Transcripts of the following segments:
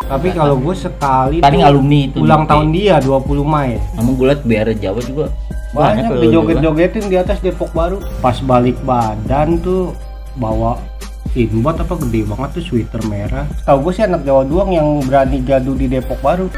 Tapi kalau gue sekali paling tuh alumni itu ulang tahun dia 20 Mei. Namun gue liat BR Jawa juga Banyak loh dijoget-jogetin di atas Depok Baru. Pas balik badan tuh bawa inbot apa gede banget tuh sweater merah. Tahu gue sih anak Jawa doang yang berani gaduh di Depok Baru.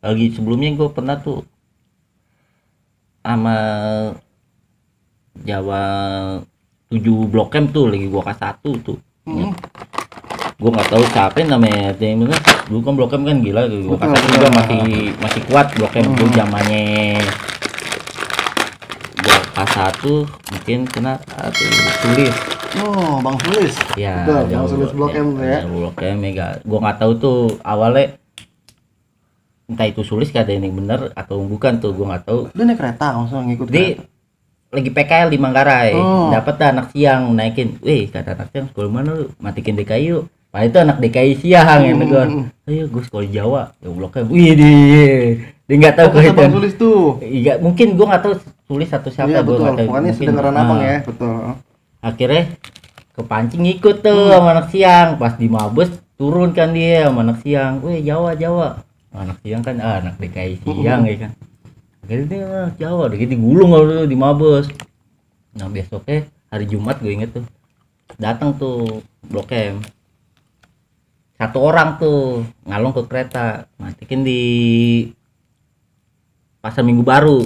lagi sebelumnya gue pernah tuh sama Jawa 7 Blok M tuh lagi gua kelas 1 tuh. Gue nggak tahu siapa namanya temennya. Dulu kan Blok M kan gila, gua kelas 1 juga masih kuat Blok M tuh zamannya. Gua kelas 1 mungkin kena Sulis. Oh, Bang Sulis. Ya, Bang Sulis Blok M ya. Blok M mega. Gua nggak tahu tuh awalnya entah itu Sulis kata ini bener atau bukan tuh, gua nggak tahu. Lu naik kereta langsung ngikut Di lagi PKL di Manggarai, dapat anak siang naikin. Kata anak siang sekolah mana lu? Matikin DKI yuk. Padahal itu anak DKI siang ya gue. Ayo gue sekolah Jawa. Ya Blok M. Wih dia nggak tahu itu. Bang Sulis tuh. Iya mungkin gue nggak tahu Sulis atau siapa, iya, gue nggak tahu. Pokoknya sedengaran abang ya, betul. Akhirnya kepancing ikut tuh sama anak siang. Pas di Mabes turun kan dia sama anak siang. Wih Jawa. Anak siang kan anak DKI siang ya kan. Akhirnya dia anak Jawa, udah gitu digulung kalau di Mabes. Nah besoknya hari Jumat gue inget tuh datang tuh Blok M. Satu orang tuh ngalong ke kereta, matikin di Pasar Minggu Baru.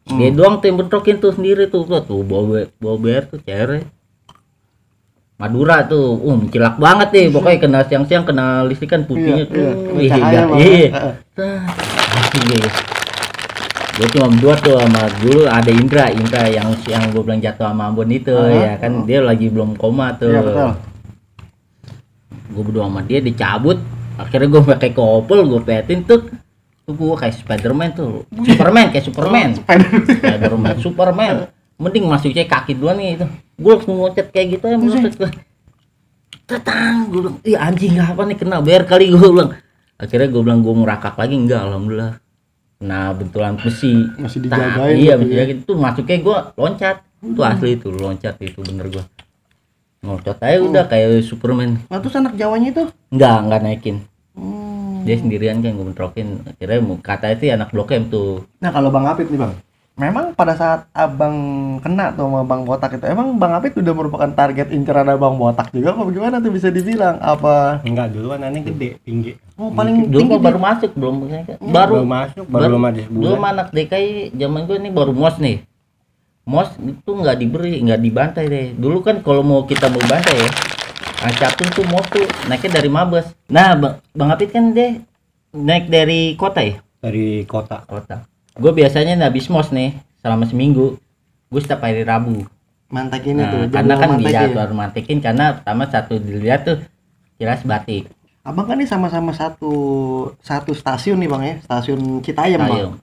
Dia doang tuh yang bentrokin tuh sendiri tuh bawa BR tuh cewek Madura tuh, mencilak banget deh, pokoknya kena siang-siang kena listrikan putihnya tuh. Iya. Gue cuma berdua tuh sama dulu ada Indra yang gue bilang jatuh sama Ambon itu ya kan, dia lagi belum koma tuh. Iya, gue berdua sama dia dicabut, akhirnya gue pakai kopel, gue petin tuh gue kayak Spiderman tuh, Superman. Mending masuknya kaki duluan nih itu. Gue langsung loncat kayak gitu ya, gue bilang, anjing apa nih kena BR kali, gue bilang. Akhirnya gue bilang gue merakak lagi, enggak alhamdulillah. Nah bentulan besi masih dijagain. Iya masih dijagain tuh, masuknya gue loncat. Itu asli itu loncat itu bener gue. Loncat aja udah kayak Superman. Nah terus anak Jawanya itu? Enggak naikin. Dia sendirian kan gue bentrokin. Akhirnya katanya sih anak Blok M tuh. Nah kalau Bang Apit nih Bang, memang pada saat abang kena tuh sama Bang Botak itu, emang Bang Apit udah merupakan target inceran Bang Botak juga apa bagaimana tuh bisa dibilang? Apa? Enggak, dulu anaknya gede, tinggi. Oh paling dulu tinggi baru masuk belum belum ada sebulan. Dulu anak DKI zaman gue ini baru MOS nih. MOS itu nggak dibantai deh. Dulu kan kalau kita mau bantai ya, Capung tuh MOS tuh naiknya dari Mabes. Nah Bang Apit kan deh naik dari kota ya? Dari kota. Gue biasanya habis MOS nih selama seminggu, gue setiap hari Rabu mantekin itu. Karena kan dijadwal mantekin karena pertama satu dilihat tuh Kiras Batik. Abang kan nih sama-sama satu stasiun nih Bang ya, stasiun Citayam Bang.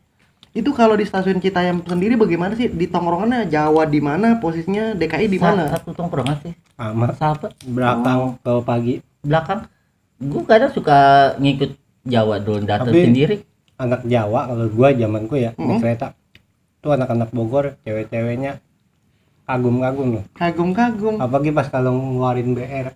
Itu kalau di stasiun Citayam sendiri bagaimana sih, di tongkrongannya Jawa di mana, posisinya DKI di mana? Satu tongkrongan sih. Sama. Siapa? Belakang kalau pagi. Belakang. Gue kadang suka ngikut Jawa dulu datang sendiri. Anak Jawa kalau gua zamanku ya di kereta tuh anak-anak Bogor cewek-ceweknya kagum-kagum loh. Kagum. Apalagi pas kalau ngeluarin BR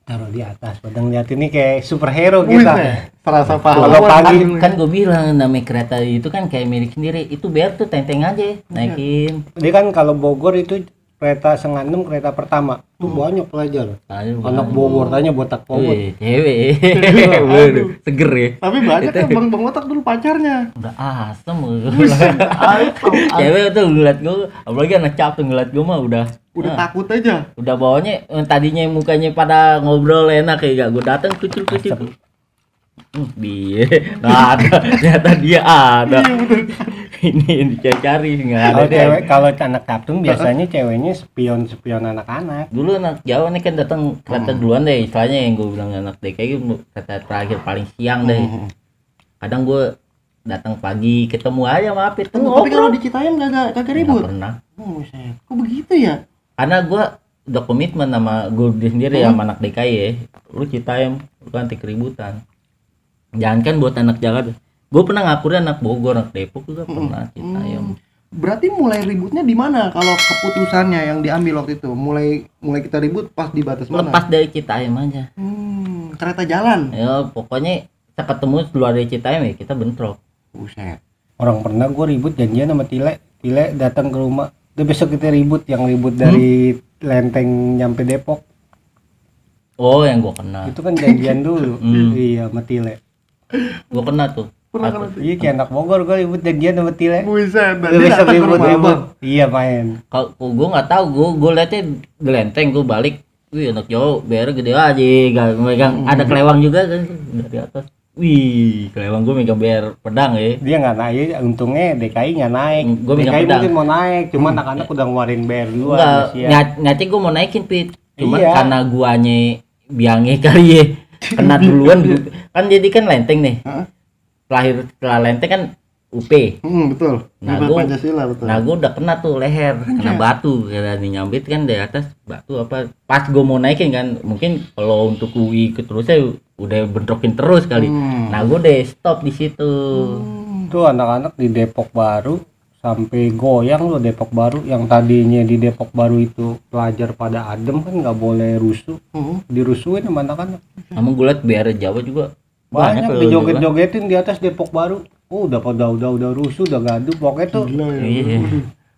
taruh di atas, padahal lihat ini kayak superhero kita. Terasa Kalau pagi kan gue bilang namanya kereta itu kan kayak milik sendiri. Itu BR tuh tenteng aja naikin. Dia kan kalau Bogor itu kereta Senganem kereta pertama tuh banyak pelajar. Anak Bogor tanya botak Bogor. Cewek. Seger ya. Tapi banyak kan Bang Botak dulu pacarnya. Udah asem. Cewek tuh ngeliat gue, apalagi anak Capung ngeliat gue mah udah takut aja. Udah bawanya tadinya mukanya pada ngobrol enak kayak gue datang kucil. Dia nggak ada, ternyata dia ada. Ini dicari nggak ada. Cewek kalau anak Capung biasanya ceweknya spion anak-anak. Dulu anak Jawa nih kan datang kereta duluan deh, istilahnya yang gue bilang anak DKI kereta terakhir paling siang deh. Kadang gue datang pagi ketemu aja sama Apit. Tapi kalau di Citayam kagak ribut. Nggak pernah. Kok begitu ya? Karena gue udah komitmen sama gue sendiri sama anak DKI ya. Lu Citayam, lu kan anti keributan. Jangan kan buat anak Jakarta. Gue pernah ngakurin anak Bogor, anak Depok juga pernah Citayam. Berarti mulai ributnya di mana kalau keputusannya yang diambil waktu itu? Mulai kita ribut pas di batas mana? Lepas dari Citayam aja. Kereta jalan. Ya pokoknya kita ketemu keluar dari Citayam ya kita bentrok. Buset. Orang pernah gue ribut janjian sama Tile datang ke rumah. Udah besok kita ribut dari Lenteng nyampe Depok. Oh yang gue kenal. Itu kan janjian dulu. Iya sama Tile. Gue kena tuh. Iya kayak anak Bogor gue ribut janjian sama Tile. Buset. Udah besok ribut. Iya main. Kalau gue nggak tahu, gue liatnya di Lenteng, gue balik. Wih anak Jawa biar gede aja, gak megang. Ada kelewang juga kan dari atas. Wih, kelewang gue megang biar pedang ya. Dia nggak naik, untungnya DKI nggak naik. Gua megang DKI pedang. mungkin mau naik, cuma anak-anak udah ngeluarin BR duluan. Enggak, nyati gue mau naikin Pit. Cuman Iya. karena guanya biangnya kali ya kena duluan. Kan jadi kan Lenteng nih. Lahir setelah Lenteng kan UP. Betul. Nah, Nah, gua- Pancasila betul. Nah gue udah kena tuh leher, kena batu, karena nyambit kan dari atas batu apa. Pas gue mau naikin kan, mungkin kalau untuk UI keterusnya udah bentrokin terus kali. Nah gue deh stop di situ. Tuh anak-anak di Depok Baru sampai goyang loh Depok Baru, yang tadinya di Depok Baru itu pelajar pada adem kan nggak boleh rusuh, dirusuhin sama anak-anak. Namun gue liat biar Jawa juga Banyak loh dijoget-jogetin di atas Depok Baru. Udah rusuh, udah gaduh. Pokoknya tuh Jawa. Iya.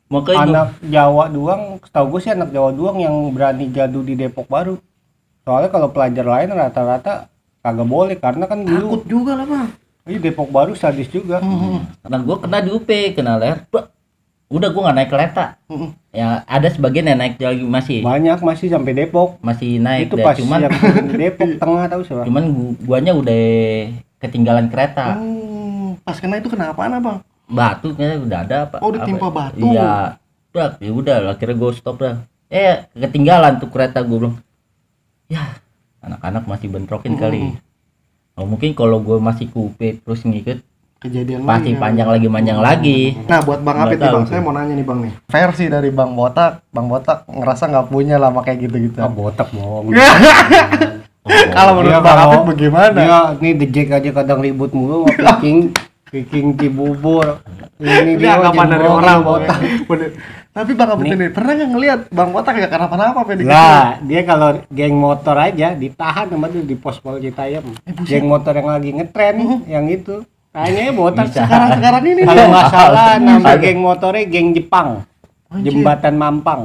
Makanya anak Jawa doang, setahu gue sih anak Jawa doang yang berani gaduh di Depok Baru. Soalnya kalau pelajar lain rata-rata kagak boleh karena kan dulu Takut juga lah, Bang. ini Depok Baru sadis juga. karena gue kena di UP, kena leher. Bah, udah gue nggak naik kereta. Ya ada sebagian yang naik lagi Banyak masih sampai Depok. masih naik Itu deh. pas Cuman yang di Depok tengah tahu siapa? cuman guanya udah ketinggalan kereta. Pas kena itu kenapa, Bang? Batu kayaknya udah ada apa? Oh, ditimpa apa? batu. Iya. Udah akhirnya gue stop dah. Ketinggalan tuh kereta, gue bilang. Ya, anak-anak masih bentrokin kali. Oh, mungkin kalau gue masih kupe terus ngikut Kejadian pasti lagi, panjang lagi. Nah, buat Bang Apit nih, Nggak Bang, tahu saya mau nanya nih, Bang nih. Versi dari Bang Botak ngerasa nggak punya lama kayak gitu-gitu. Ah, botak bohong. Kalau menurut Dia Bang kalau- Apit bagaimana? Dia nih The Jack aja kadang ribut mulu sama Viking Cibubur. Ini Ini anggapan dari jembrong, orang, botak. Bener. Tapi Bang Apit ini pernah nggak ngelihat Bang Botak nggak kenapa-napa pede Lah, dia kalau geng motor aja ditahan sama dia di pos pol Citayam. Geng motor yang lagi ngetren yang itu. Kayaknya botak Bisa. Sekarang ini Kalau nih. nggak salah nama Ada. geng motornya geng Jepang. Anjir. Jembatan Mampang.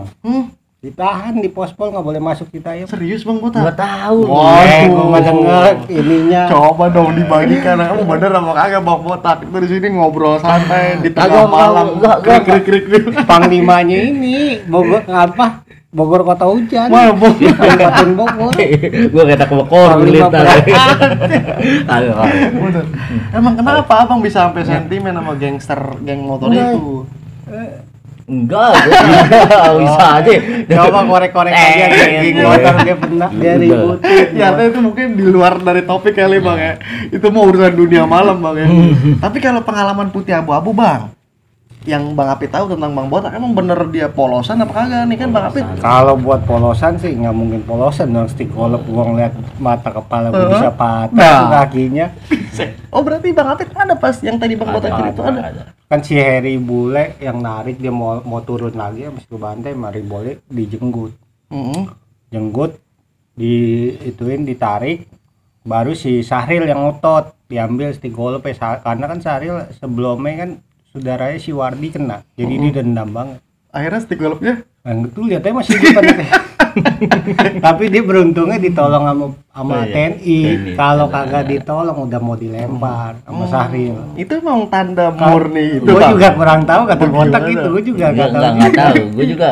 Ditahan Di pos pol nggak boleh masuk Citayam. serius Bang Gua Botak. tahu. Gua mah denger ininya. Coba dong dibagikan kamu bener apa kagak Bang Botak. Itu di sini ngobrol santai di tengah Kagak, malam. gua- Krik. Panglimanya ini Bogor apa? Bogor Kota Hujan. Wah, Bang. Kabupaten Bogor. Gua kata ke Bogor Panglima lihat. Aduh. Bener. Emang kenapa Abang bisa sampai sentimen sama geng motor Enggak. itu? Enggak, gua bisa aja. Coba korek-korek aja geng motor dia pernah dia ributin. Ya, itu mungkin di luar dari topik kali Bang ya. Itu mau urusan dunia malam Bang ya. Tapi kalau pengalaman putih abu-abu Bang, yang Bang Apit tahu tentang Bang Botak, emang bener dia polosan apa kagak nih kan Bang Apit? Kalau buat polosan sih nggak mungkin polosan dong, stick kolep gua ngeliat mata kepala gua bisa patah Nah. kakinya. Oh berarti Bang Apit ada pas yang tadi Bang Botak cerita ada. Kan si Harry Bule yang narik dia mau turun lagi habis ke bantai mari boleh dijenggut. Jenggut ituin ditarik baru si Sahril yang ngotot diambil stick kolep karena kan Sahril sebelumnya kan saudaranya si Wardi kena. Jadi dia dendam banget. Akhirnya stick golpnya Yang itu lihatnya masih hidup anaknya. Tapi dia beruntungnya ditolong sama TNI. Kalau kagak ditolong udah mau dilempar sama Sahril. itu emang tanda murni itu Gue Bang. juga kurang tahu kata Bagaimana? botak itu. Gue juga Enggak nggak tahu. enggak tahu. Gua juga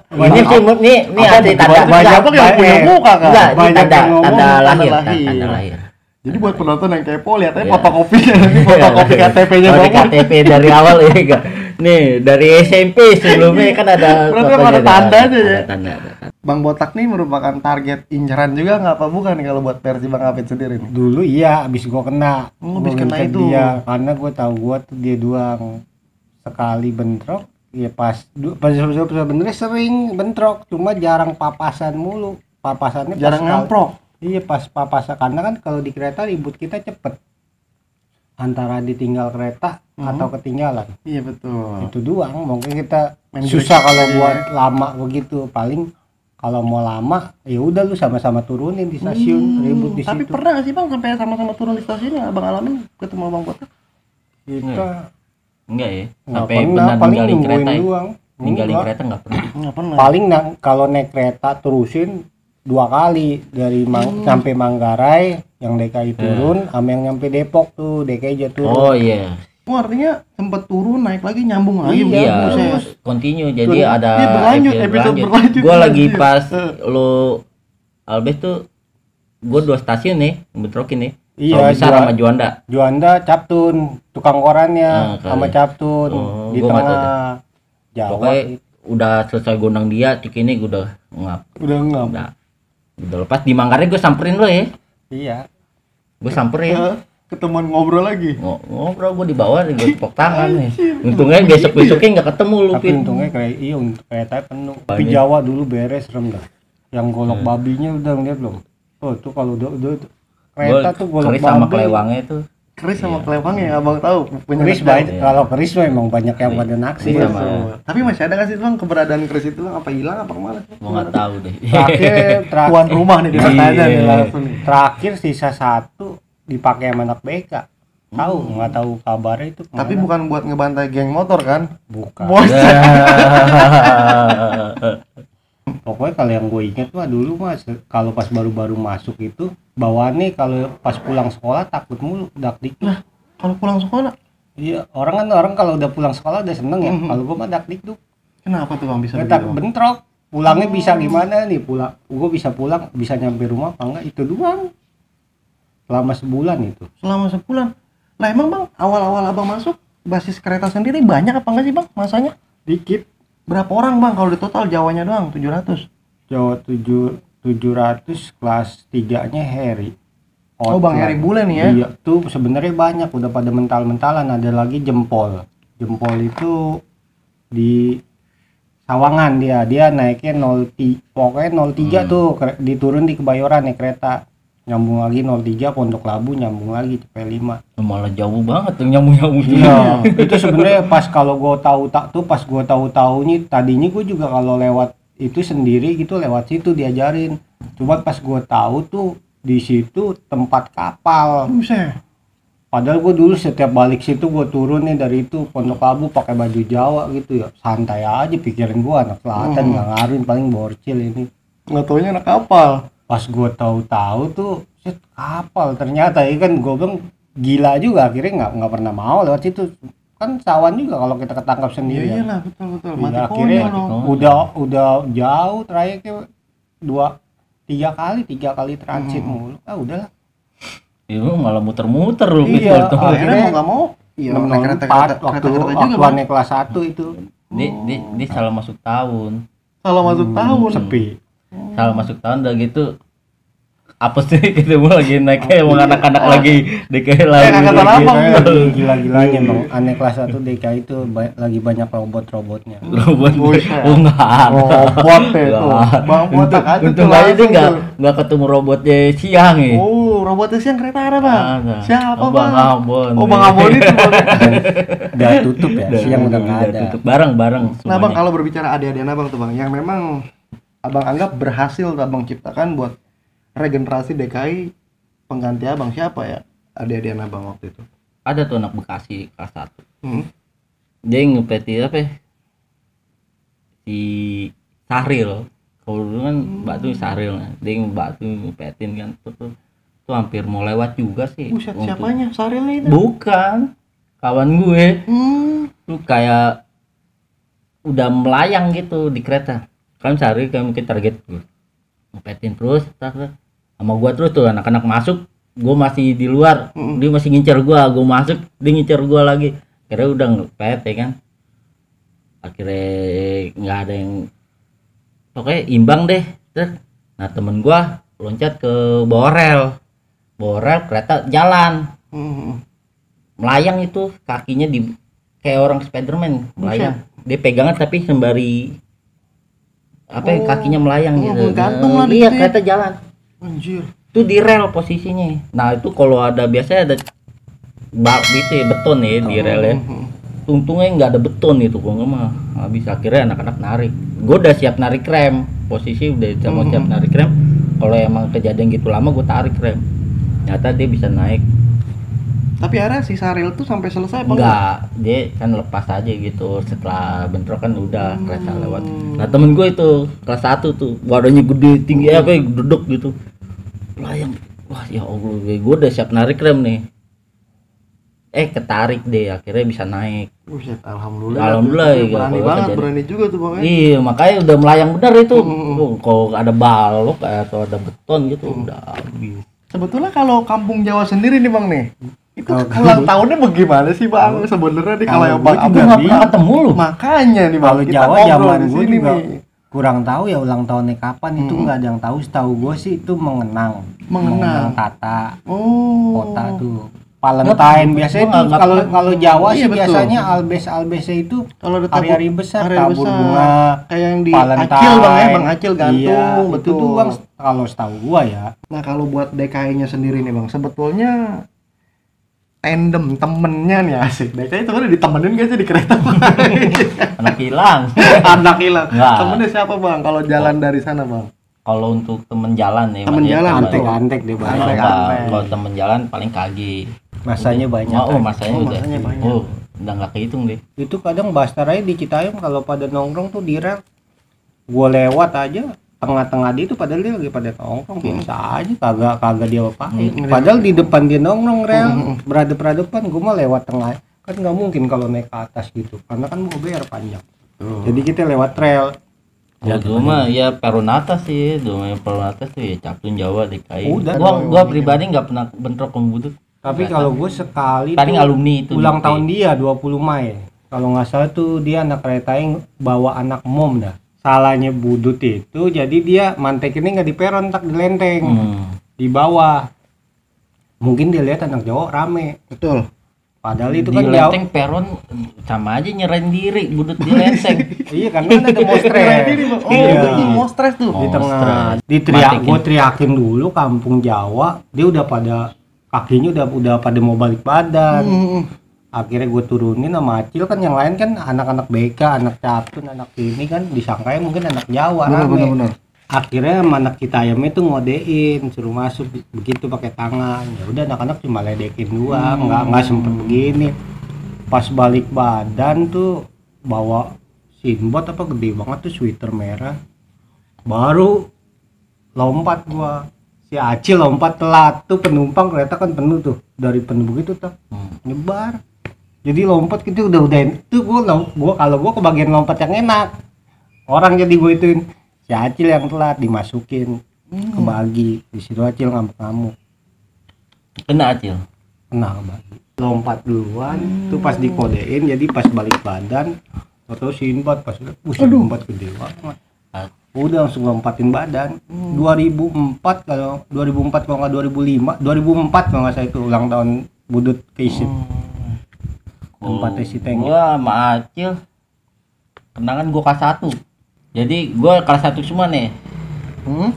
Banyak- ini sih nih Apa, ada tanda banyak yang punya muka kan? Enggak, ini Banyak tanda yang ngomong, tanda tanda lahir, lahir. tanda lahir. Jadi buat penonton yang kepo lihat aja Iya. fotokopinya nanti fotokopi KTP-nya Oh, di Bang. KTP dari awal ya enggak. Nih, dari SMP sebelumnya kan ada Berarti fotonya ada tandanya ya? Ada tanda. Bang Botak nih merupakan target inceran juga nggak apa bukan nih kalau buat versi Bang Apit sendiri nih? Dulu iya abis gue kena. Oh, abis Gua kena ngeliat itu. Dia, karena gue tahu gue tuh dia doang. Sekali bentrok ya pas sebenarnya sering bentrok, cuma jarang papasan mulu. Papasannya pas Jarang ngamprok. Iya, pas papasan, karena kan kalau di kereta ribut kita cepet, antara ditinggal kereta atau ketinggalan. Iya betul. Itu doang. Mungkin kita Main susah grek kalau aja buat lama begitu. Paling kalau mau lama ya udah lu sama-sama turunin di stasiun, ribut di Tapi situ. pernah nggak sih bang sampai sama-sama turun di stasiun ya abang alamin ketemu abang botak? Kita Enggak ya? nggak Sampai pernah, benar paling ninggalin nungguin kereta ya? doang. Ninggalin Enggak. kereta enggak pernah. Nggak pernah. Paling kalau naik kereta terusin 2 kali dari sampai Manggarai yang DKI turun, sama yang nyampe Depok tuh DKI aja turun. Oh iya. Oh artinya sempat turun naik lagi nyambung lagi. Iya, Buset. continue. Jadi ada Iya, berlanjut, episode berlanjut. Gua lagi Anjir. pas lo Albes tuh gua 2 stasiun nih bentrokin nih. Iya, Besar sama Juanda. Juanda Captun, tukang korannya kali. sama Captun Oh, di gua nggak tahu tengah Jawa. Pokoknya udah selesai gondang dia, cik ini gua udah ngap. Udah ngap. Udah lepas di Manggarai gua samperin lo ya. Iya. Gua samperin. Ketemuan ngobrol lagi. Ngobrol gua di bawah gua tepuk tangan nih. Untungnya besok-besoknya nggak ketemu lu, Tapi Pin. untungnya untuk kereta penuh. Tapi Banyak. Jawa dulu beres serem dah. Yang golok babinya udah ngeliat belum? Oh, tuh kalau udah kereta tuh golok keris sama babi. kelewangnya tuh. Keris sama kelewang ya abang tahu. Punya Keris anak banyak. Iya. Kalau keris mah emang banyak yang pada naksir. Iya, Jawa. sama. Tapi masih ada nggak sih bang keberadaan keris itu bang? Apa hilang apa kemana? Gua nggak tahu deh. Tuan rumah nih ditanya nih Iya. langsung nih. Terakhir sisa 1 dipakai sama anak BK. Tahu nggak tahu kabarnya itu kemana. Tapi bukan buat ngebantai geng motor kan? bukan. Bos. Pokoknya kalau yang gue inget mah dulu mas, kalau pas baru-baru masuk itu bawaannya kalau pas pulang sekolah takut mulu dakdikduk. Kalau pulang sekolah, Iya, orang kalau udah pulang sekolah udah seneng ya. Kalau gue mah dakdikduk. kenapa tuh bang bisa Tetap begitu? bentrok. Pulangnya bisa gimana nih? Gue bisa pulang, bisa nyampe rumah apa enggak? Itu doang. Selama sebulan itu. Selama sebulan. Lah emang bang, awal-awal abang masuk basis kereta sendiri banyak apa enggak sih bang masanya? Dikit. Berapa orang bang kalau di total Jawanya doang 700? Jawa 700 kelas 3-nya Heri. Oh bang Heri Bule nih ya? Iya, tuh sebenarnya banyak udah pada mental-mentalan. Ada lagi Jempol. Jempol itu di Sawangan dia naiknya 03, pokoknya 03 tuh diturun di Kebayoran nih kereta. Nyambung lagi 03 Pondok Labu, nyambung lagi CP5. Malah jauh banget tuh nyambung-nyambung. Iya, itu sebenarnya pas kalau gue tahu nih tadinya gue juga kalau lewat itu sendiri gitu lewat situ diajarin. Cuma pas gue tahu tuh di situ tempat kapal. Buset. Padahal gue dulu setiap balik situ gue turun nih dari itu Pondok Labu pakai baju Jawa gitu ya, santai aja pikiran gue anak selatan nggak ngaruh paling borcil ini. Nggak taunya anak kapal. Pas gue tahu tuh set, kapal ternyata ya kan gue bilang gila juga akhirnya nggak pernah mau lewat situ kan sawan juga kalau kita ketangkap Iya sendiri ya. iyalah betul. Iya, Mati akhirnya konyol dong. udah jauh trayeknya 3 kali transit mulu udahlah. Itu malah muter-muter lu Iya, gitu. Akhirnya mau nggak mau, iya naik kereta waktu juga waktu bang. naik kelas 1 itu Dia salah masuk tahun. Kalau masuk tahun. sepi. Salah masuk tahun udah gitu. Apa sih kita mau lagi naik kayak mau anak-anak lagi DKI lagi. angkatan lagi. abang. Gila-gilanya bang, aneh kelas 1 DKI itu lagi banyak robot-robotnya. Robot. Buset. Oh enggak ada. Robot deh Nggak tuh. ada. Bang botak aja Untung tuh aja dia langsung enggak tuh. ketemu robotnya siang ya. Oh, robotnya siang kereta ada bang. Ada. Siapa Oh, bang? Bang Abon. Oh bang Abon itu bang. Udah tutup ya, siang udah nggak ada. Tutup bareng-bareng Nah bang semuanya. kalau berbicara adik-adik abang tuh bang, yang memang abang anggap berhasil tuh abang ciptakan buat regenerasi DKI pengganti abang siapa ya adik-adik abang waktu itu? Ada tuh anak Bekasi kelas 1. Hmm. Dia ngepeti apa ya? Si Sahril. Kalau dulu kan Batu Sahril, dia Batu ngepetin kan tuh hampir mau lewat juga sih. Buset untuk- siapanya? Sarilnya itu? Bukan, kawan gue. Tuh kayak udah melayang gitu di kereta. Kan Sahril kan mungkin target gue. Ngepetin terus, sama gua terus tuh anak-anak masuk, gua masih di luar, dia masih ngincer gua masuk, dia ngincer gua lagi. Akhirnya udah ngepet ya kan. Akhirnya nggak ada yang pokoknya imbang deh. Nah temen gua loncat ke bawah rel kereta jalan melayang itu kakinya di kayak orang Spiderman melayang dia pegangan tapi sembari apa ya, kakinya melayang gitu. gantung lah Iya, dikit. kereta jalan. Anjir. Itu di rel posisinya. Nah, itu kalau ada biasanya ada bak gitu ya, beton ya di rel ya. Untungnya nggak ada beton itu, kok nggak mah habis. Akhirnya anak-anak narik. Gue udah siap narik rem, posisi udah mau siap narik rem. Kalau emang kejadian gitu lama, gue tarik rem. Ternyata dia bisa naik. Tapi akhirnya si Saril tuh sampai selesai apa Enggak, dia kan lepas aja gitu. Setelah bentrok kan udah kereta lewat. Nah, temen gue itu kelas 1 tuh, badannya gede, tinggi apa ya, duduk gitu. Layang. Wah, ya Allah, gue udah siap narik rem nih. Ketarik deh, akhirnya bisa naik. Buset, alhamdulillah. Alhamdulillah, ya, Berani kalau banget, kejadian. berani juga tuh Bang. Iya, makanya udah melayang bener itu. Kalau ada balok atau ada beton gitu udah habis. Sebetulnya kalau kampung Jawa sendiri nih Bang nih, itu ulang tahunnya bagaimana sih Bang? Sebenarnya nih kalau yang Bang Gue Abang nggak pernah ketemu lu. makanya nih Bang. Kalau kita Jawa ngobrol zaman di gue sini juga nih. kurang tahu ya ulang tahunnya kapan, itu nggak ada yang tahu. Setahu gue sih itu mengenang tata Oh. kota tuh. Valentine biasanya Gua itu nggak kalau Jawa Iya, sih betul. biasanya albes-albesnya itu Kalau ada hari-hari besar, hari tabur besar. bunga, Kayak yang di Valentine. Acil Bang ya, Bang Acil gantung, Iya, itu betul. doang kalau setahu gua ya. Nah kalau buat DKI-nya sendiri nih Bang, sebetulnya tandem temennya nih asik. DKI itu kan ditemenin gak sih di kereta? Anak hilang. Anak hilang. Nggak. Temennya siapa Bang? Kalau jalan dari sana Bang? Kalau untuk temen jalan ya, Temen makanya jalan, kalau- Antek-antek deh kalau banyak. Antek. kalau temen jalan paling kagi. Masanya banyak. Oh, masanya Oh, udah. masanya banyak. Oh, udah nggak kehitung deh. Itu kadang Bastaraya di Citayam kalau pada nongkrong tuh di rel, gua lewat aja tengah-tengah dia itu padahal dia lagi pada nongkrong biasa aja, kagak dia apain. Padahal di depan dia nongkrong rel, berhadapan, gua mah lewat tengah. Kan nggak mungkin kalau naik ke atas gitu, karena kan mau bayar panjang. Jadi kita lewat rel. Ya dulu mah ya peron atas sih, dulu mah peron atas tuh ya Captun Jawa DKI. Udah, Gua pribadi nggak pernah bentrok sama Budut. Tapi kalau gue sekali Paling tuh alumni itu ulang DP. tahun dia 20 Mei. Kalau nggak salah tuh dia anak kereta yang bawa anak mom dah. Salahnya Budut itu, jadi dia mantekinnya nggak di peron, tak di lenteng, di bawah. Mungkin dia lihat anak Jawa rame. Betul. Padahal itu Di kan lenteng peron sama aja nyerahin diri Budut di lenteng. Iya kan ada mostre. Oh, Iya. itu mau stres tuh. Di Oh, tengah. stres. Diteriak, Mantekin. gue teriakin dulu kampung Jawa. Dia udah pada kakinya udah pada mau balik badan. Akhirnya gue turunin sama Acil, kan yang lain kan anak-anak BK, anak Captun, anak ini kan disangkanya mungkin anak Jawa rame. Benar. Akhirnya sama anak kita ayamnya tuh ngodein suruh masuk begitu pakai tangan. Ya udah anak-anak cuma ledekin doang, nggak sempet begini. Pas balik badan tuh bawa sinbot apa gede banget tuh, sweater merah. Baru lompat gua. Si Acil lompat telat tuh, penumpang kereta kan penuh tuh, dari penuh begitu tuh nyebar. Jadi lompat gitu udah itu gua kalau gua kebagian lompat yang enak. Orang jadi gua ituin. Si Acil yang telat dimasukin kebagi. Di situ Acil ngamuk-ngamuk. Kena Acil. Kena kebagi. Lompat duluan tuh pas dikodein, jadi pas balik badan atau sinbad pas lompat gede banget. Udah langsung lompatin badan. 2004 kalau 2004 kalau nggak 2005, 2004 kalau nggak saya itu ulang tahun Budut Keisip. Tempatnya si Teng. Gua sama Acil kenangan gua kelas 1. Jadi gua kelas 1 semua nih.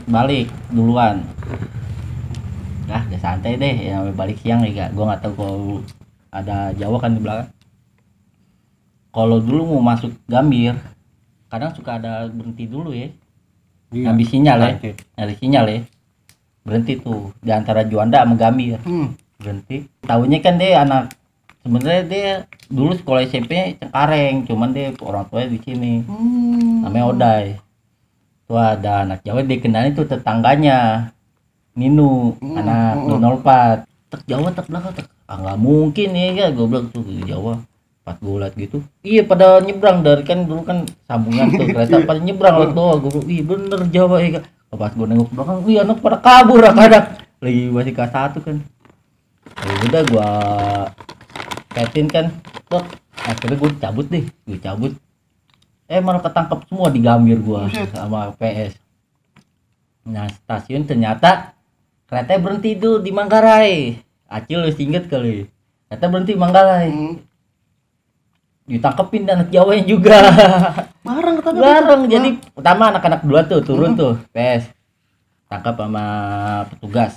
Balik duluan. Nah, udah santai deh, ya namanya balik siang ya. Gua nggak tahu kalau ada Jawa kan di belakang. Kalau dulu mau masuk Gambir, kadang suka ada berhenti dulu ya. Iya. Habis sinyal ya. Oke. Nyari sinyal ya. Berhenti tuh di antara Juanda sama Gambir. Berhenti. Tahunya kan dia anak, sebenarnya dia dulu sekolah SMP Cengkareng, cuman dia orang tuanya di sini. Namanya Oday. Tuh ada anak Jawa, dia kenalnya tuh tetangganya Ninu, anak 204. Tak Jawa tak belakang tak. Ah nggak mungkin ya, gue bilang tuh di Jawa. Pas gue liat gitu, iya pada nyebrang dari kan dulu kan sambungan tuh kereta pada nyebrang liat doang. Gue bilang, ih bener Jawa ya. Pas gue nengok ke belakang, wih anak pada kabur kadang. Lagi masih kelas 1 kan. Ya udah gua katin kan, tok. Akhirnya gue cabut deh, malah ketangkep semua di Gambir gua sama PS. Nah stasiun ternyata kereta berhenti tuh di Manggarai. Acil lu inget kali, kereta berhenti di Manggarai. ditangkepin anak Jawanya juga. Bareng ketangkep. Bareng. Jadi pertama anak-anak dua tuh turun tuh, pes. Tangkap sama petugas.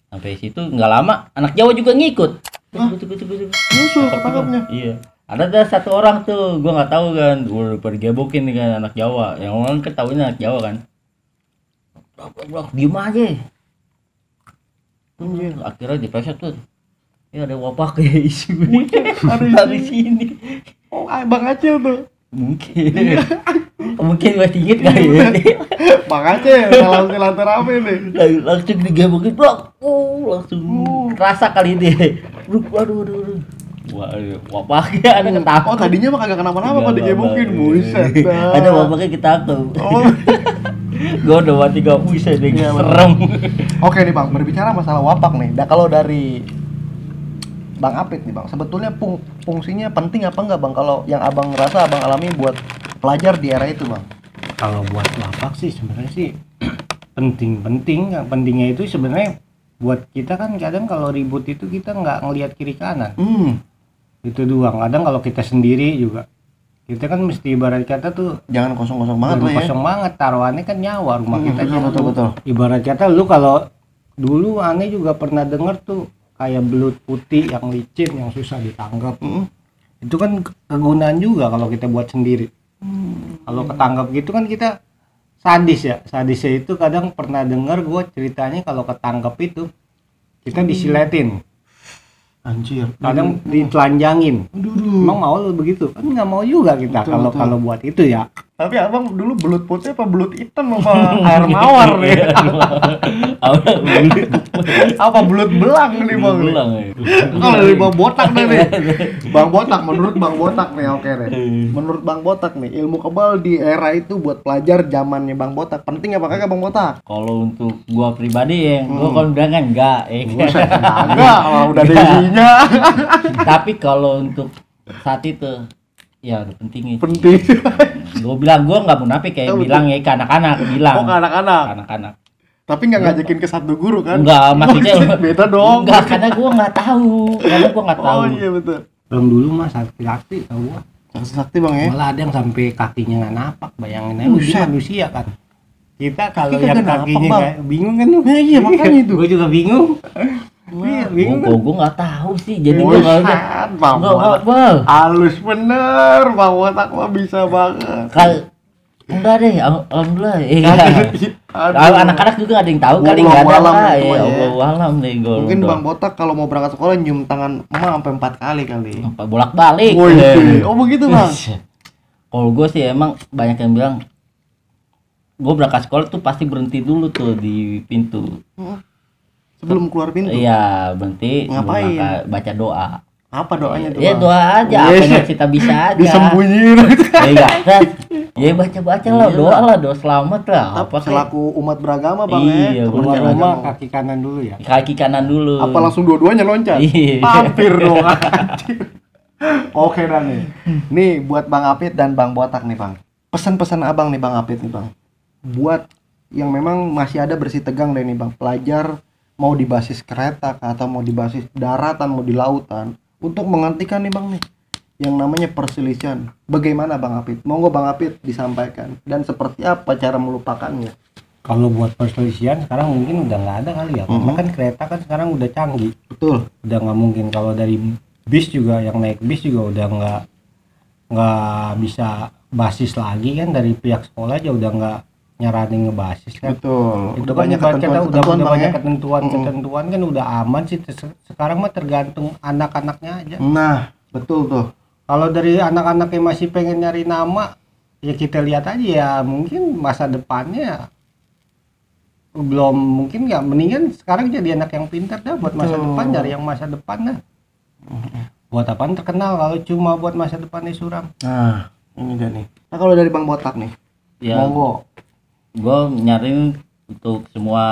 Sampai situ nggak lama anak Jawa juga ngikut. Musuh ketangkapnya. Iya. Ada satu orang tuh, gua nggak tahu kan, udah pada gebokin nih kan anak Jawa. Yang orang ketahuin anak Jawa kan. Blok, diem aja. Akhirnya dipeset tuh. Ya ada wapak kayak isu. Ada dari sini. Oh, Bang Acil tuh. Mungkin. Mungkin masih inget kali ya. Bang Acil salam silaturahmi nih. Langsung digebokin, blok. Langsung rasa kali ini. Aduh. Wah, wapaknya ada ketakut. Oh, tadinya mah kagak kenapa-napa Pak digebokin. Buset. Ada wapaknya ketakut. Oh. Gua udah mati gak bisa deh, serem. Oke nih Bang, berbicara masalah wapak nih. Kalau dari Bang Apit nih Bang, sebetulnya fungsinya penting apa enggak Bang kalau yang Abang rasa Abang alami buat pelajar di era itu Bang? Kalau buat wapak sih sebenarnya sih penting. Yang pentingnya itu sebenarnya buat kita kan kadang kalau ribut itu kita nggak ngelihat kiri kanan. Itu doang. Kadang kalau kita sendiri juga kita kan mesti ibarat kata tuh Jangan kosong-kosong banget lah ya. kosong banget, taruhannya kan nyawa rumah kita. Betul. Ibarat kata lu kalau dulu aneh juga pernah denger tuh kayak belut putih yang licin yang susah ditangkap. Itu kan kegunaan juga kalau kita buat sendiri. Kalau ketangkap gitu kan kita sadisnya itu kadang pernah denger gue ceritanya kalau ketangkep itu kita disiletin. Anjir. Kadang ditelanjangin. Emang mau lu begitu? Kan nggak mau juga kita kalau buat itu ya. Tapi Abang dulu belut putih apa belut hitam apa air mawar nih? Apa belut belang nih Bang? Belang ya. Kalau dari Bang Botak nih. Bang Botak, menurut Bang Botak nih, oke deh. Menurut Bang Botak nih, ilmu kebal di era itu buat pelajar zamannya Bang Botak penting apa kagak Bang Botak? Kalau untuk gua pribadi ya, gua kalau bilang kan enggak, Enggak, udah ada isinya. Tapi kalau untuk saat itu ya udah penting itu. Penting. Gua bilang gua nggak munafik kayak bilang ya ke anak-anak bilang. Oh, ke anak-anak. Anak-anak. Tapi nggak ngajakin ke satu guru kan? Enggak, maksudnya beda dong. enggak, karena gua nggak tahu. Oh iya betul. Belum dulu mah sakti tahu gua. Sakti Bang ya. Malah ada yang sampai kakinya nggak napak, bayangin aja dia manusia kan. Kita kalau Kaki yang kagak napak, kakinya Bang. kayak bingung kan lu. Iya, makanya itu. Gua juga bingung. Iya, bingung kan. Gua nggak tahu sih. Jadi gua nggak Bang Botak. Bang. Halus bener, Bang Botak mah bisa banget. Enggak deh, alhamdulillah. Aduh. Anak-anak juga ada yang tahu kali Wallahu enggak ada alam lah. itu Ya mah ya. Allah alam deh gua. Mungkin Bang Botak kalau mau berangkat sekolah nyium tangan emak sampai 4 kali kali. Bolak-balik. Woi, oh begitu Bang. Kalau gue sih emang banyak yang bilang gue berangkat sekolah tuh pasti berhenti dulu tuh di pintu. Sebelum keluar pintu. Iya, berhenti. Ngapain? Baca doa. Apa doanya tuh? Ya Bang? doa aja, apa yang kita bisa aja. Disembunyiin. Iya, ya baca-baca lah, doa lah, doa selamat lah. Apa sih? selaku umat beragama Bang Iya, ya? Keluar Beragama. rumah kaki kanan dulu ya. Kaki kanan dulu. Apa langsung dua-duanya loncat? Iya. Hampir dong anjir. Oke dah nih. Nih buat Bang Apit dan Bang Botak nih Bang. Pesan-pesan Abang nih Bang Apit nih Bang. Buat yang memang masih ada bersih tegang deh nih Bang. Pelajar mau di basis kereta kah, atau mau di basis daratan, mau di lautan. Untuk menghentikan nih Bang nih yang namanya perselisihan. Bagaimana Bang Apit? Monggo Bang Apit disampaikan. Dan seperti apa cara melupakannya? Kalau buat perselisihan sekarang mungkin udah nggak ada kali ya. Karena kan kereta kan sekarang udah canggih. Betul. Udah nggak mungkin. Kalau dari bis juga, yang naik bis juga udah nggak bisa basis lagi kan. Dari pihak sekolah aja udah nggak nyaranin ngebasis kan. Betul. Itu Udah kan banyak ibarat kata ketentuan udah Bang banyak ya. ketentuan kan udah aman sih. Sekarang mah tergantung anak-anaknya aja. Nah, betul tuh. Kalau dari anak-anak yang masih pengen nyari nama, ya kita lihat aja ya, mungkin masa depannya belum, mungkin ya mendingan sekarang jadi anak yang pintar dah buat masa depan, dari yang masa depan dah. Buat apaan terkenal kalau cuma buat masa depannya suram. Nah, ini dia nih. Nah, kalau dari Bang Botak nih. Ya, Monggo. gue nyariin untuk semua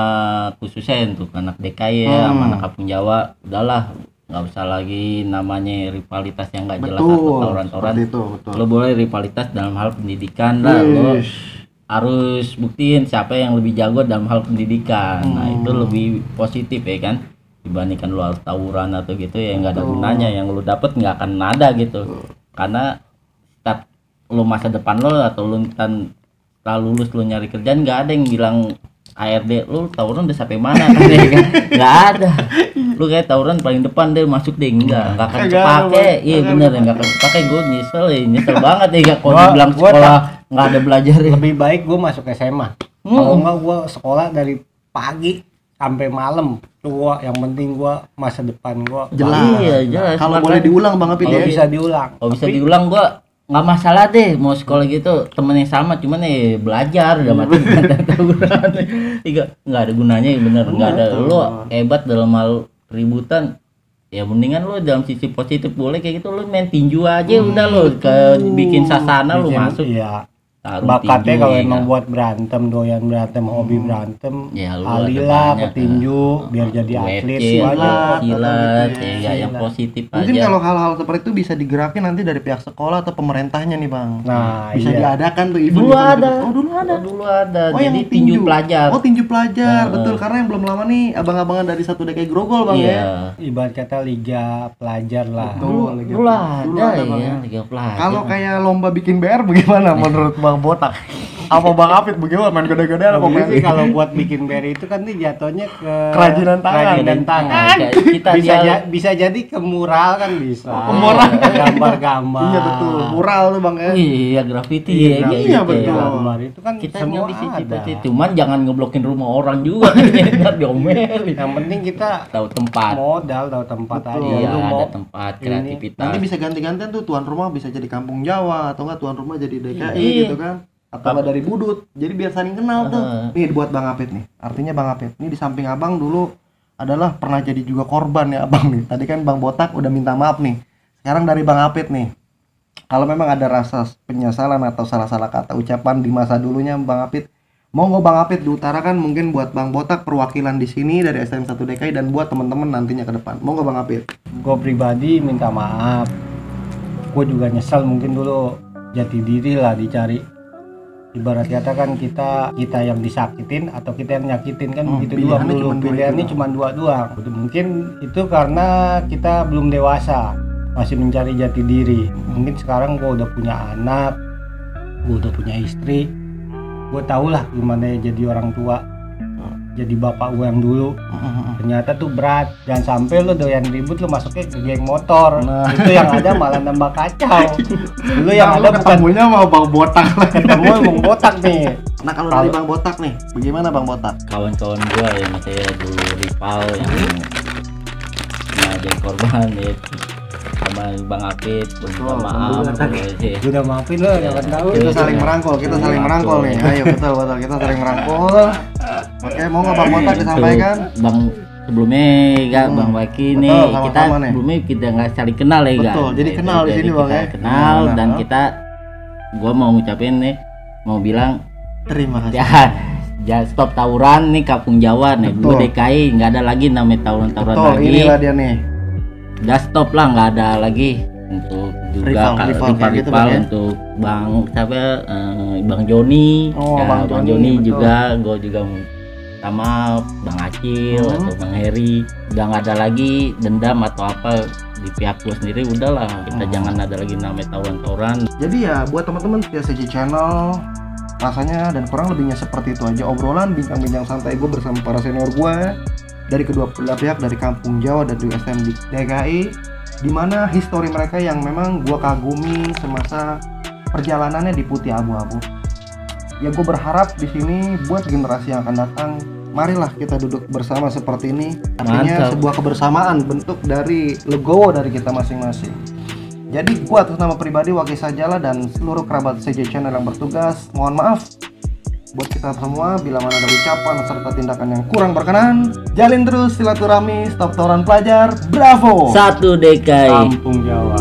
khususnya untuk anak DKI ya, sama anak Kampung Jawa, udahlah nggak usah lagi namanya rivalitas yang nggak jelas atau tawuran-tawuran. Betul. Lo boleh rivalitas dalam hal pendidikan lah, lo harus buktiin siapa yang lebih jago dalam hal pendidikan. Nah itu lebih positif ya kan, dibandingkan lo harus tawuran atau gitu ya nggak ada gunanya, yang lo dapet nggak akan ada gitu. karena setiap lu masa depan lo atau lu setelah lulus lu nyari kerjaan nggak ada yang bilang ARD lu tawuran udah sampai mana kan ya kan nggak ada. Lu kayak tawuran paling depan deh masuk deh nggak akan kepake. Iya bener ya nggak akan kepake. Gue nyesel banget ya kalau dibilang sekolah nggak ada belajar ya. Lebih baik gue masuk SMA. Kalau nggak gue sekolah dari pagi sampai malam. Tua yang penting gue masa depan gue jelas. Iya jelas. Kalau boleh diulang Bang Apit kalau ya. bisa diulang. Kalau bisa diulang gue nggak masalah deh mau sekolah gitu temen yang sama cuman belajar udah mati tawuran nggak ada gunanya ya bener nggak ada lo hebat dalam hal ributan ya mendingan lo dalam sisi positif boleh kayak gitu lo main tinju aja udah lo ke bikin sasana lo masuk iya. taruh Bakatnya tinju, kalau ya emang kan? buat berantem, doyan berantem, hobi berantem, Ya, lu alilah ada banyak, petinju biar jadi atlet UFC, silat. silat atau gitu ya, yang positif Mungkin aja. kalau hal-hal seperti itu bisa digerakin nanti dari pihak sekolah atau pemerintahnya nih Bang. Nah, Bisa iya. diadakan tuh Dulu event-event ada. gitu. Oh dulu ada. Dulu ada. Oh Jadi yang tinju pelajar. Oh tinju pelajar, betul. Karena yang belum lama nih abang-abangan dari satu DKI Grogol Bang ya. Iya. Ibarat kata liga pelajar lah. Betul. Dulu ada Bang, ya, ya. liga pelajar. Kalau kayak lomba bikin BR bagaimana menurut Bang Botak? Apa Bang Apit bagaimana main gede-gedean apa Tapi main? sih kalau buat bikin beri itu kan nih jatuhnya ke Kerajinan tangan. kerajinan tangan. Kayak kita Bisa jadi ke mural kan bisa. Ke mural. Gambar-gambar. Iya betul. Mural tuh Bang ya. Iya, graffiti Iya, ya, kayak iya, gitu betul. ya. Gambar itu kan Kita semua nggak di situ ada. pasti. Cuman jangan ngeblokin rumah orang juga. Ntar diomelin. Yang penting kita Tahu tempat. modal, tahu tempat Betul. aja. Iya, Lu ada mau tempat ini. kreativitas. Nanti bisa ganti-gantian tuh tuan rumah bisa jadi Kampung Jawa atau enggak tuan rumah jadi DKI Iya. gitu kan. Atau enggak dari Budut. Jadi biar saling kenal tuh. Nih buat Bang Apit nih. Artinya Bang Apit, ini di samping Abang dulu adalah pernah jadi juga korban ya Abang nih. Tadi kan Bang Botak udah minta maaf nih. Sekarang dari Bang Apit nih. Kalau memang ada rasa penyesalan atau salah-salah kata ucapan di masa dulunya Bang Apit, monggo Bang Apit diutarakan mungkin buat Bang Botak perwakilan di sini dari STM 1 DKI dan buat teman-teman nantinya ke depan. Monggo Bang Apit. gue pribadi minta maaf. Gue juga nyesel mungkin dulu jati diri lah dicari. Ibarat kata kan kita yang disakitin atau kita yang nyakitin kan begitu doang pilihannya dulu. cuma dua Pilihannya itu cuma dua doang. Mungkin itu karena kita belum dewasa, masih mencari jati diri. Mungkin sekarang gue udah punya anak, gue udah punya istri, gue tau lah gimana jadi orang tua, jadi bapak gue yang dulu. Ternyata tuh berat. Jangan sampai lo doyan ribut lo masuknya ke geng motor. Itu yang ada malah nambah kacau. Dulu yang ada bukan ketemunya mau Bang Botak lah. ketemu emang botak nih. Nah kalau dari Bang Botak nih, bagaimana Bang Botak? Kawan-kawan gua yang saya dulu rival yang jadi korban ya sama Bang Apit minta maaf sih. Gue udah maafin lo, jangan tahu. Kita saling merangkul, kita saling merangkul nih. Ayo betul kita saling merangkul. Oke, mau nggak Bang Botak disampaikan? Bang sebelumnya kan Bang Waki Betul, nih sama-sama kita nih. sebelumnya kita nggak saling kenal ya kan. Betul, jadi kenal di sini, Bang, kita ya. kenal Nah, dan nah. kita gua mau ngucapin nih mau bilang Terima kasih. ya stop tawuran nih Kampung Jawa nih. Gua Betul. DKI nggak ada lagi namanya tawuran-tawuran Betul, lagi. inilah dia nih. Udah stop lah nggak ada lagi untuk juga Rival kayak gitu, Bang, ya? untuk Bang siapa Bang Joni Oh, ya, Bang Bang Joni, Joni betul. juga gue juga sama Bang Acil atau Bang Heri udah nggak ada lagi dendam atau apa di pihak gue sendiri udahlah kita jangan ada lagi namanya tawuran-tawuran. Jadi ya buat teman-teman setia CJ Channel rasanya dan kurang lebihnya seperti itu aja obrolan bincang-bincang santai gue bersama para senior gue dari kedua belah pihak dari Kampung Jawa dan dari STM di DKI di mana histori mereka yang memang gue kagumi semasa perjalanannya di Putih Abu-Abu. Ya gue berharap di sini buat generasi yang akan datang marilah kita duduk bersama seperti ini. Artinya Mantap. sebuah kebersamaan bentuk dari legowo dari kita masing-masing. Jadi gue atas nama pribadi Waki Sajalah dan seluruh kerabat CJ Channel yang bertugas mohon maaf buat kita semua bila mana ada ucapan serta tindakan yang kurang berkenan. Jalin terus silaturahmi, stop tawuran pelajar, bravo. Satu DKI. Kampung Jawa.